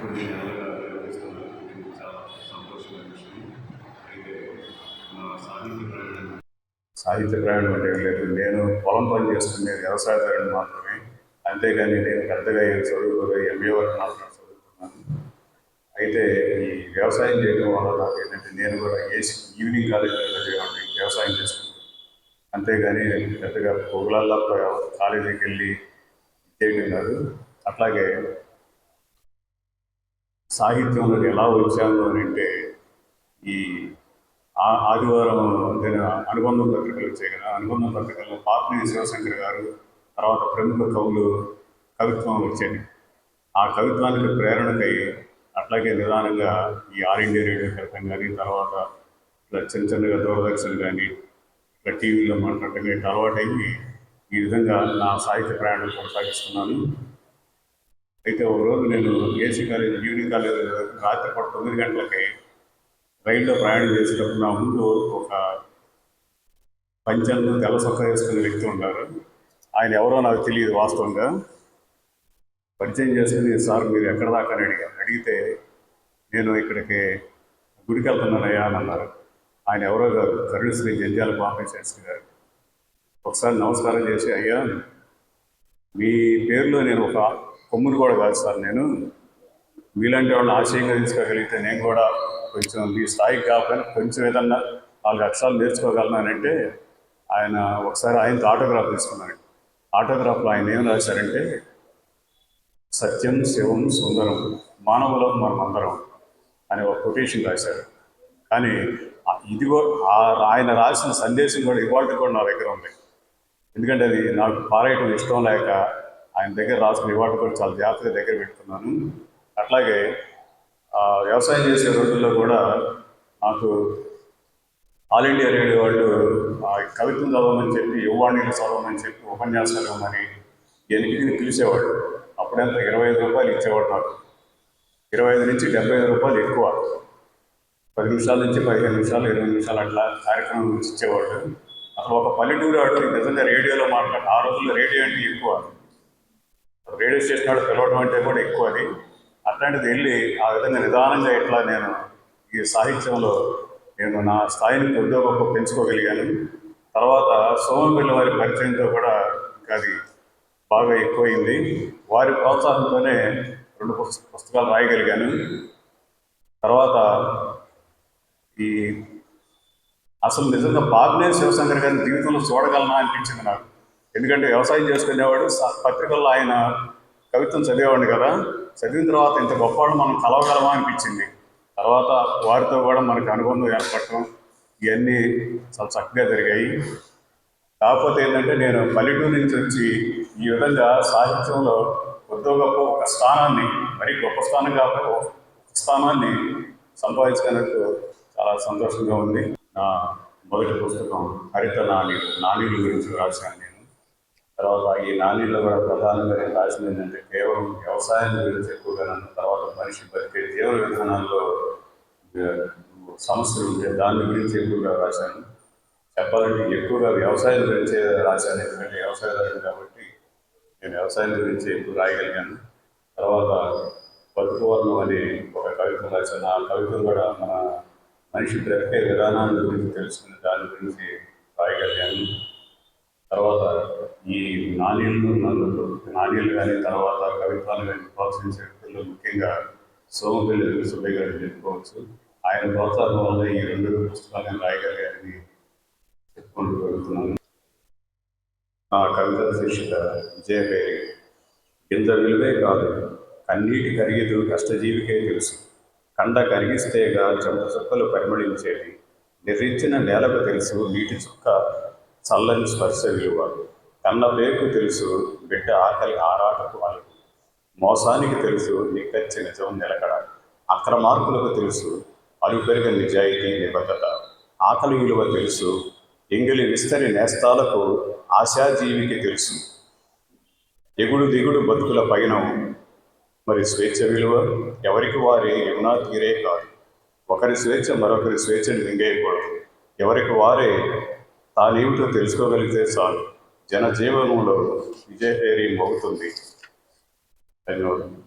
కొన్ని నెలలుగా నిర్వహిస్తున్నాను. ఇది చాలా సంతోషమైన విషయం. అయితే నా సాహిత్య ప్రయాణం అంటే ఏం లేదు. నేను పొలం పని చేస్తుండే వ్యవసాయదారుని మాత్రమే. అంతేగాని నేను పెద్దగా ఏం చదువుకోలేదు. ఎంఏ వరకు మాత్రమే చదువుకున్నాను. అయితే ఈ వ్యవసాయం చేయడం వల్ల నాకు ఏంటంటే నేను కూడా ఈవినింగ్ కాలేజీలో చదివేవాడిని వ్యవసాయం చేసుకుంటాను. అంతేగాని పెద్దగా పొగులల్లా కాలేజీకి వెళ్ళి చేయడం కాదు. అట్లాగే సాహిత్యంలోకి ఎలా వచ్చాను అని అంటే ఈ ఆదివారం నేను అనుబంధం పత్రికలు వచ్చాయి కదా, అనుబంధం పత్రికల్లో పాపినేని శివశంకర్ గారు, తర్వాత ప్రముఖ కవులు కవిత్వం వచ్చేది. ఆ కవిత్వానికి ప్రేరణకై అట్లాగే నిదానంగా ఈ ఆల్ ఇండియా రేడియో కవితం కానీ, తర్వాత ఇట్లా చిన్న చిన్నగా దూరదర్శన్ కానీ, ఇట్లా టీవీలో మాట్లాడటం కానీ అలవాటయ్యి ఈ విధంగా నా సాహిత్య ప్రయాణం కొనసాగిస్తున్నాను. అయితే ఒక రోజు నేను ఏసీ కాలేజ్ ఈవినింగ్ కాలేజ్ రాత్రి 9 గంటలకి రైల్లో ప్రయాణం చేసేటప్పుడు నా ముందు ఒక పంచను తెల్ల సొక్క వేసుకునే వ్యక్తి ఉన్నారు. ఆయన ఎవరో నాకు తెలియదు వాస్తవంగా. పరిచయం చేసుకుని సార్ మీరు ఎక్కడ దాకా అని అడిగితే నేను ఇక్కడికి గుడికి వెళ్తున్నానయ్యా అని అన్నారు. ఆయన ఎవరో గారు కరుణశ్రీ జంధ్యాల పాపేశ్వరి గారు. ఒకసారి నమస్కారం చేసి అయ్యా మీ పేరులో నేను ఒక కొమ్మును కూడా కాదు సార్, నేను మీలాంటి వాళ్ళని ఆశయంగా తీసుకోగలిగితే నేను కూడా కొంచెం మీ స్థాయికి కాకపోయినా కొంచెం ఏదన్నా 4 అక్షరాలు నేర్చుకోగలనంటే ఆయన ఒకసారి ఆయనతో ఆటోగ్రాఫ్ తీసుకున్నాను. ఆటోగ్రాఫ్లో ఆయన ఏం రాశారంటే సత్యం శివం సుందరం మానవులం మనమందరం అనే ఒక కొటేషన్ రాశారు. కానీ ఇదిగో ఆయన రాసిన సందేశం కూడా ఇవాళ కూడా నా దగ్గర ఉంది. ఎందుకంటే అది నాకు పారేయటం ఇష్టం లేక ఆయన దగ్గర రాసుకుని ఇవాళ కూడా చాలా జాగ్రత్తగా దగ్గర పెట్టుకున్నాను. అట్లాగే వ్యవసాయం చేసే రోజుల్లో కూడా నాకు ఆల్ ఇండియా రేడియో వాళ్ళు కవిత్వం చదవమని చెప్పి యువవాణిని చదవమని చెప్పి ఉపన్యాసాలు ఇవ్వమని ఎన్నికని పిలిచేవాడు. అప్పుడెంత 25 రూపాయలు ఇచ్చేవాడు నాకు. 25 నుంచి 75 రూపాయలు ఎక్కువ. 10 నిమిషాల నుంచి 15 నిమిషాలు 20 నిమిషాలు అట్లా కార్యక్రమం నుంచి ఇచ్చేవాడు. అసలు ఒక పల్లెటూరు వాడు నిజంగా రేడియోలో మాట్లాడు. ఆ రోజుల్లో రేడియో అంటే ఎక్కువ, రేడియో స్టేషన్ వాడు పిలవడం అంటే కూడా ఎక్కువ. అది అట్లాంటిది వెళ్ళి ఆ విధంగా నిదానంగా ఎట్లా నేను ఈ సాహిత్యంలో నేను నా స్థాయిని కొద్దిగా గొప్ప పెంచుకోగలిగాను. తర్వాత సోమపిల్ల వారి పరిచయంతో కూడా ఇంకా అది బాగా ఎక్కువైంది. వారి ప్రోత్సాహంతోనే 2 పుస్తకాలు రాయగలిగాను. తర్వాత ఈ అసలు నిజంగా పాపినేని శివశంకర్ గారిని జీవితంలో చూడగలనా అనిపించింది నాకు. ఎందుకంటే వ్యవసాయం చేసుకునేవాడు, పత్రికల్లో ఆయన కవిత్వం చదివేవాడిని కదా. చదివిన తర్వాత ఇంత గొప్పవాళ్ళు మనం కలవగలమా అనిపించింది. తర్వాత వారితో కూడా మనకు అనుబంధం ఏర్పడటం ఇవన్నీ చాలా చక్కగా జరిగాయి. కాకపోతే ఏంటంటే నేను పల్లెటూరు నుంచి వచ్చి ఈ విధంగా సాహిత్యంలో కొద్దో గొప్ప ఒక స్థానాన్ని, మరి గొప్ప స్థానం కాకపోతే ఒక స్థానాన్ని సంపాదించుకున్నట్టు చాలా సంతోషంగా ఉంది. నా మొదటి పుస్తకం హరిత నానీల గురించి రాశాను నేను. తర్వాత ఈ నానీల్లో కూడా ప్రధానంగా నేను రాసింది ఏంటంటే కేవలం వ్యవసాయం గురించి ఎక్కువగా నన్ను, తర్వాత మనిషి బతికే జీవన విధానాల్లో సమస్యలు ఉంటే దాని గురించి ఎక్కువగా రాశాను. చెప్పాలంటే ఎక్కువగా వ్యవసాయం గురించే రాశాను. ఎందుకంటే వ్యవసాయదారుడు కాబట్టి నేను వ్యవసాయం గురించి ఎక్కువ రాయగలిగాను. తర్వాత బతుకువర్ణం అనే ఒక కవిత్వం రాశాను. ఆ కవిత్వం కూడా మన మనిషి బ్రతికే విధానాన్ని గురించి తెలుసుకుని దాని గురించి రాయగలిగాను. తర్వాత ఈ నాణ్యులు కానీ తర్వాత కవిత్వాలు కానీ ప్రోత్సహించే వ్యక్తులు ముఖ్యంగా సోమపిల్లి సుబ్బయ్య గారిని చెప్పుకోవచ్చు. ఆయన ప్రోత్సాహం వల్ల ఈ 2 పుస్తకాలను రాయగలిగారని చెప్పుకుంటూ వెళ్తున్నాను. ఆ కవిత శీర్షిక విజయపేరి. ఇంత విలువే కాదు కన్నీటి కరిగిదు కష్టజీవికే తెలుసు, కండ కరిగిస్తేగా చెమట చుక్కలు పరిమళించేది, నిర్రించిన నేలకు తెలుసు నీటి చుక్క చల్లని స్పర్శ విలువ, కన్న పేరుకు తెలుసు బిడ్డ ఆకలి ఆరాటకు అలుగు, మోసానికి తెలుసు నిక్కచ్చి నిజం నిలకడ, అక్రమార్కులకు తెలుసు అలుపెరుగ నిజాయితీ నిబద్ధత, ఆకలి విలువ తెలుసు ఎంగిలి విస్తరి నేస్తాలకు ఆశాజీవికి తెలుసు, ఎగుడు దిగుడు బతుకుల పైన మరి స్వేచ్ఛ విలువ ఎవరికి వారి యమునా తీరే కాదు, ఒకరి స్వేచ్ఛ మరొకరి స్వేచ్ఛను మింగేయకూడదు, ఎవరికి వారే తానేమిటో తెలుసుకోగలిగితే చాలు, జనజీవనంలో విజయపేరి మోగుతుంది. ధన్యవాదాలు.